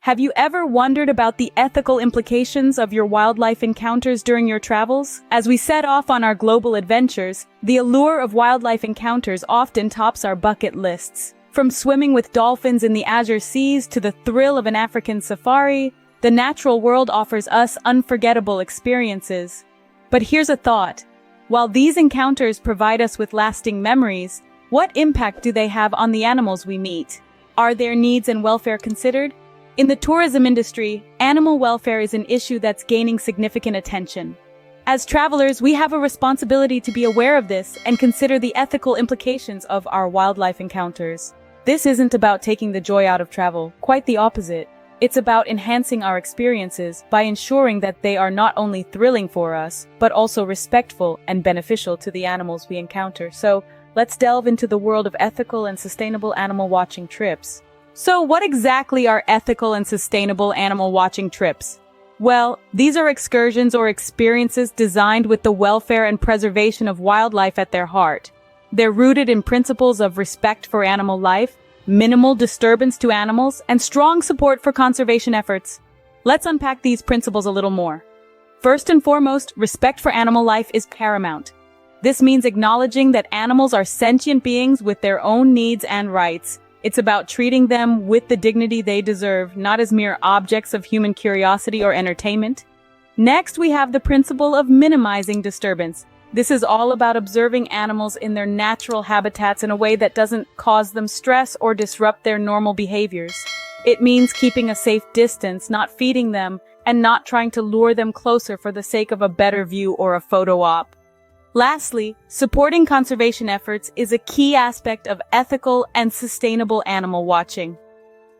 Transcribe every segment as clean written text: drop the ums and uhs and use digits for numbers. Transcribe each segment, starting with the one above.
Have you ever wondered about the ethical implications of your wildlife encounters during your travels? As we set off on our global adventures, the allure of wildlife encounters often tops our bucket lists. From swimming with dolphins in the azure seas to the thrill of an African safari, the natural world offers us unforgettable experiences. But here's a thought. While these encounters provide us with lasting memories, what impact do they have on the animals we meet? Are their needs and welfare considered? In the tourism industry, animal welfare is an issue that's gaining significant attention. As travelers, we have a responsibility to be aware of this and consider the ethical implications of our wildlife encounters. This isn't about taking the joy out of travel, quite the opposite. It's about enhancing our experiences by ensuring that they are not only thrilling for us, but also respectful and beneficial to the animals we encounter. So, let's delve into the world of ethical and sustainable animal watching trips. So what exactly are ethical and sustainable animal watching trips? Well, these are excursions or experiences designed with the welfare and preservation of wildlife at their heart. They're rooted in principles of respect for animal life, minimal disturbance to animals, and strong support for conservation efforts. Let's unpack these principles a little more. First and foremost, respect for animal life is paramount. This means acknowledging that animals are sentient beings with their own needs and rights. It's about treating them with the dignity they deserve, not as mere objects of human curiosity or entertainment. Next, we have the principle of minimizing disturbance. This is all about observing animals in their natural habitats in a way that doesn't cause them stress or disrupt their normal behaviors. It means keeping a safe distance, not feeding them, and not trying to lure them closer for the sake of a better view or a photo op. Lastly, supporting conservation efforts is a key aspect of ethical and sustainable animal watching.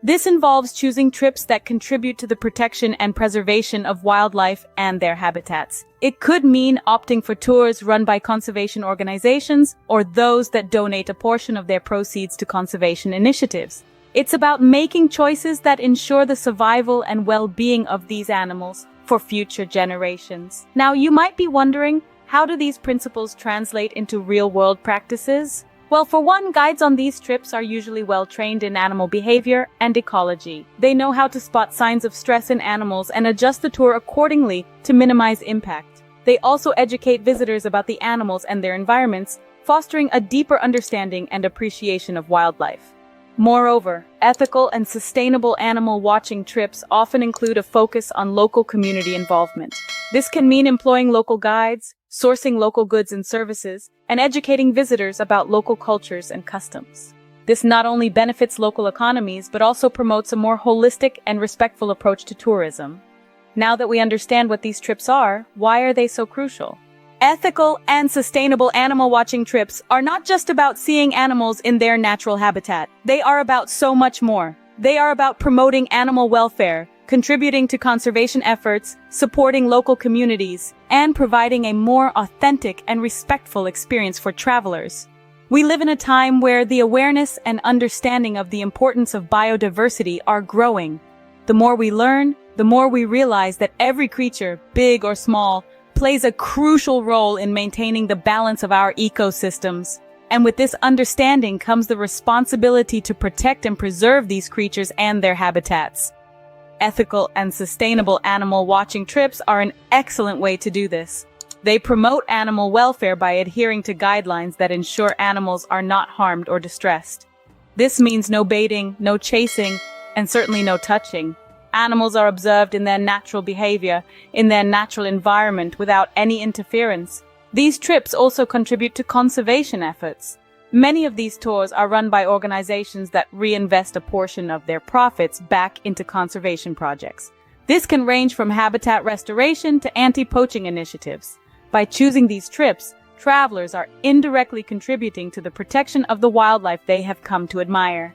This involves choosing trips that contribute to the protection and preservation of wildlife and their habitats. It could mean opting for tours run by conservation organizations or those that donate a portion of their proceeds to conservation initiatives. It's about making choices that ensure the survival and well-being of these animals for future generations. Now, you might be wondering, how do these principles translate into real-world practices? Well, for one, guides on these trips are usually well-trained in animal behavior and ecology. They know how to spot signs of stress in animals and adjust the tour accordingly to minimize impact. They also educate visitors about the animals and their environments, fostering a deeper understanding and appreciation of wildlife. Moreover, ethical and sustainable animal watching trips often include a focus on local community involvement. This can mean employing local guides, sourcing local goods and services, and educating visitors about local cultures and customs. This not only benefits local economies, but also promotes a more holistic and respectful approach to tourism. Now that we understand what these trips are, why are they so crucial? Ethical and sustainable animal watching trips are not just about seeing animals in their natural habitat. They are about so much more. They are about promoting animal welfare, contributing to conservation efforts, supporting local communities, and providing a more authentic and respectful experience for travelers. We live in a time where the awareness and understanding of the importance of biodiversity are growing. The more we learn, the more we realize that every creature, big or small, plays a crucial role in maintaining the balance of our ecosystems. And with this understanding comes the responsibility to protect and preserve these creatures and their habitats. Ethical and sustainable animal watching trips are an excellent way to do this. They promote animal welfare by adhering to guidelines that ensure animals are not harmed or distressed. This means no baiting, no chasing, and certainly no touching. Animals are observed in their natural behavior, in their natural environment without any interference. These trips also contribute to conservation efforts. Many of these tours are run by organizations that reinvest a portion of their profits back into conservation projects. This can range from habitat restoration to anti-poaching initiatives. By choosing these trips, travelers are indirectly contributing to the protection of the wildlife they have come to admire.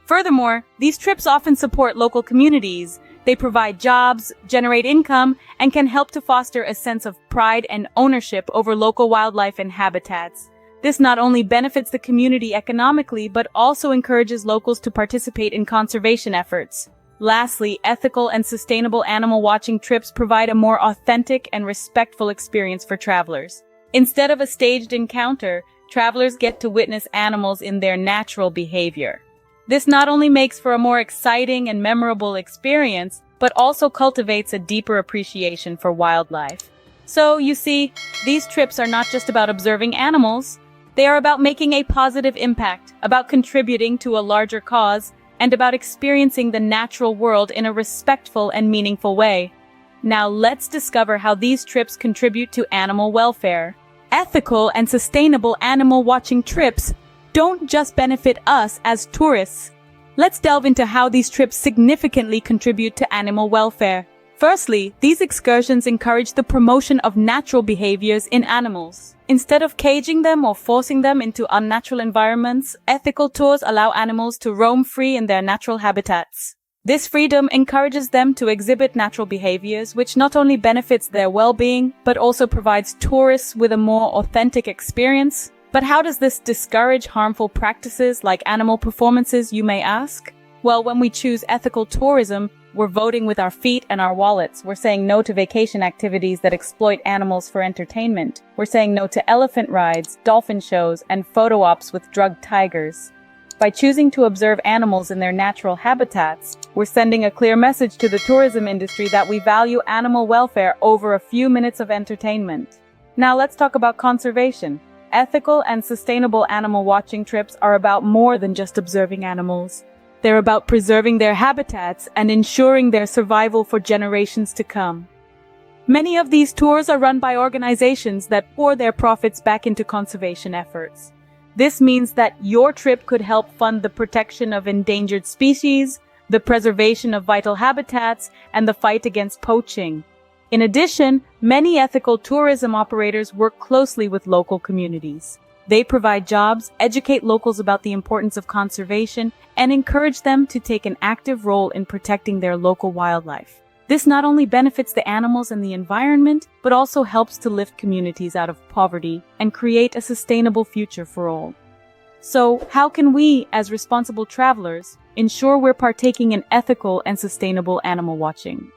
Furthermore, these trips often support local communities. They provide jobs, generate income, and can help to foster a sense of pride and ownership over local wildlife and habitats. This not only benefits the community economically, but also encourages locals to participate in conservation efforts. Lastly, ethical and sustainable animal watching trips provide a more authentic and respectful experience for travelers. Instead of a staged encounter, travelers get to witness animals in their natural behavior. This not only makes for a more exciting and memorable experience, but also cultivates a deeper appreciation for wildlife. So, you see, these trips are not just about observing animals. They are about making a positive impact, about contributing to a larger cause, and about experiencing the natural world in a respectful and meaningful way. Now let's discover how these trips contribute to animal welfare. Ethical and sustainable animal watching trips don't just benefit us as tourists. Let's delve into how these trips significantly contribute to animal welfare. Firstly, these excursions encourage the promotion of natural behaviors in animals. Instead of caging them or forcing them into unnatural environments, ethical tours allow animals to roam free in their natural habitats. This freedom encourages them to exhibit natural behaviors, which not only benefits their well-being, but also provides tourists with a more authentic experience. But how does this discourage harmful practices like animal performances, you may ask? Well, when we choose ethical tourism, we're voting with our feet and our wallets. We're saying no to vacation activities that exploit animals for entertainment. We're saying no to elephant rides, dolphin shows, and photo ops with drugged tigers. By choosing to observe animals in their natural habitats, we're sending a clear message to the tourism industry that we value animal welfare over a few minutes of entertainment. Now let's talk about conservation. Ethical and sustainable animal watching trips are about more than just observing animals. They're about preserving their habitats and ensuring their survival for generations to come. Many of these tours are run by organizations that pour their profits back into conservation efforts. This means that your trip could help fund the protection of endangered species, the preservation of vital habitats, and the fight against poaching. In addition, many ethical tourism operators work closely with local communities. They provide jobs, educate locals about the importance of conservation, and encourage them to take an active role in protecting their local wildlife. This not only benefits the animals and the environment, but also helps to lift communities out of poverty and create a sustainable future for all. So, how can we, as responsible travelers, ensure we're partaking in ethical and sustainable animal watching?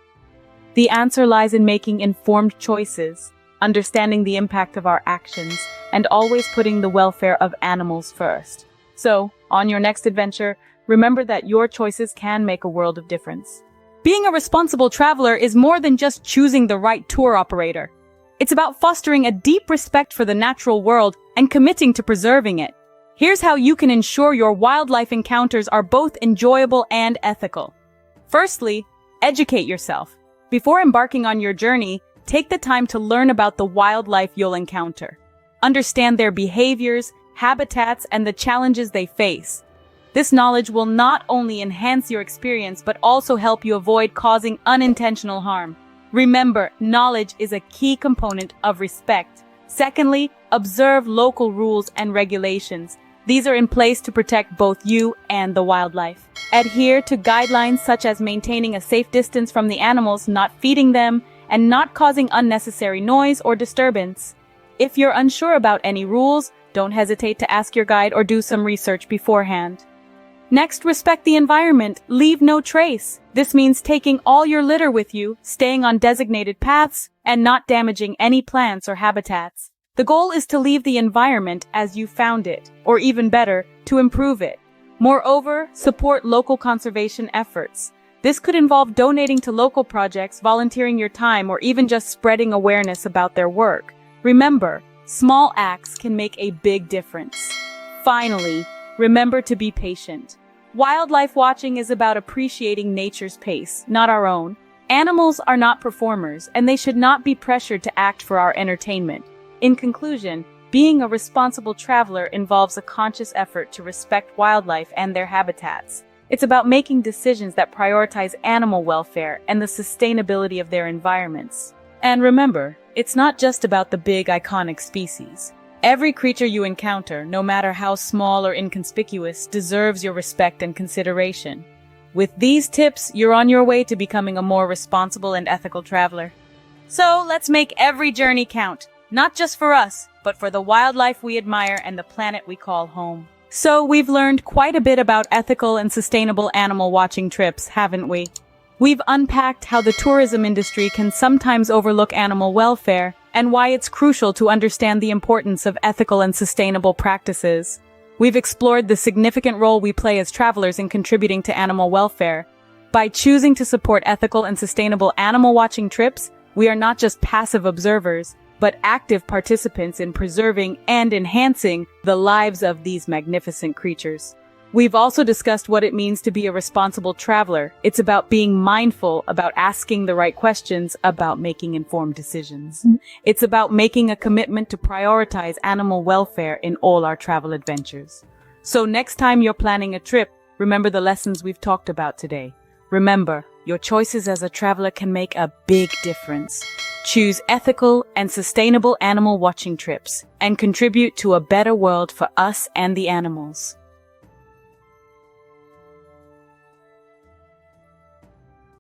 The answer lies in making informed choices, understanding the impact of our actions, and always putting the welfare of animals first. So, on your next adventure, remember that your choices can make a world of difference. Being a responsible traveler is more than just choosing the right tour operator. It's about fostering a deep respect for the natural world and committing to preserving it. Here's how you can ensure your wildlife encounters are both enjoyable and ethical. Firstly, educate yourself. Before embarking on your journey, take the time to learn about the wildlife you'll encounter. Understand their behaviors, habitats, and the challenges they face. This knowledge will not only enhance your experience, but also help you avoid causing unintentional harm. Remember, knowledge is a key component of respect. Secondly, observe local rules and regulations. These are in place to protect both you and the wildlife. Adhere to guidelines such as maintaining a safe distance from the animals, not feeding them, and not causing unnecessary noise or disturbance. If you're unsure about any rules, don't hesitate to ask your guide or do some research beforehand. Next, respect the environment. Leave no trace. This means taking all your litter with you, staying on designated paths, and not damaging any plants or habitats. The goal is to leave the environment as you found it, or even better, to improve it. Moreover, support local conservation efforts. This could involve donating to local projects, volunteering your time, or even just spreading awareness about their work. Remember, small acts can make a big difference. Finally, remember to be patient. Wildlife watching is about appreciating nature's pace, not our own. Animals are not performers, and they should not be pressured to act for our entertainment. In conclusion, being a responsible traveler involves a conscious effort to respect wildlife and their habitats. It's about making decisions that prioritize animal welfare and the sustainability of their environments. And remember, it's not just about the big, iconic species. Every creature you encounter, no matter how small or inconspicuous, deserves your respect and consideration. With these tips, you're on your way to becoming a more responsible and ethical traveler. So, let's make every journey count, not just for us, but for the wildlife we admire and the planet we call home. So, we've learned quite a bit about ethical and sustainable animal watching trips, haven't we? We've unpacked how the tourism industry can sometimes overlook animal welfare, and why it's crucial to understand the importance of ethical and sustainable practices. We've explored the significant role we play as travelers in contributing to animal welfare. By choosing to support ethical and sustainable animal watching trips, we are not just passive observers, but active participants in preserving and enhancing the lives of these magnificent creatures. We've also discussed what it means to be a responsible traveler. It's about being mindful, about asking the right questions, about making informed decisions. It's about making a commitment to prioritize animal welfare in all our travel adventures. So next time you're planning a trip, remember the lessons we've talked about today. Remember, your choices as a traveler can make a big difference. Choose ethical and sustainable animal watching trips and contribute to a better world for us and the animals.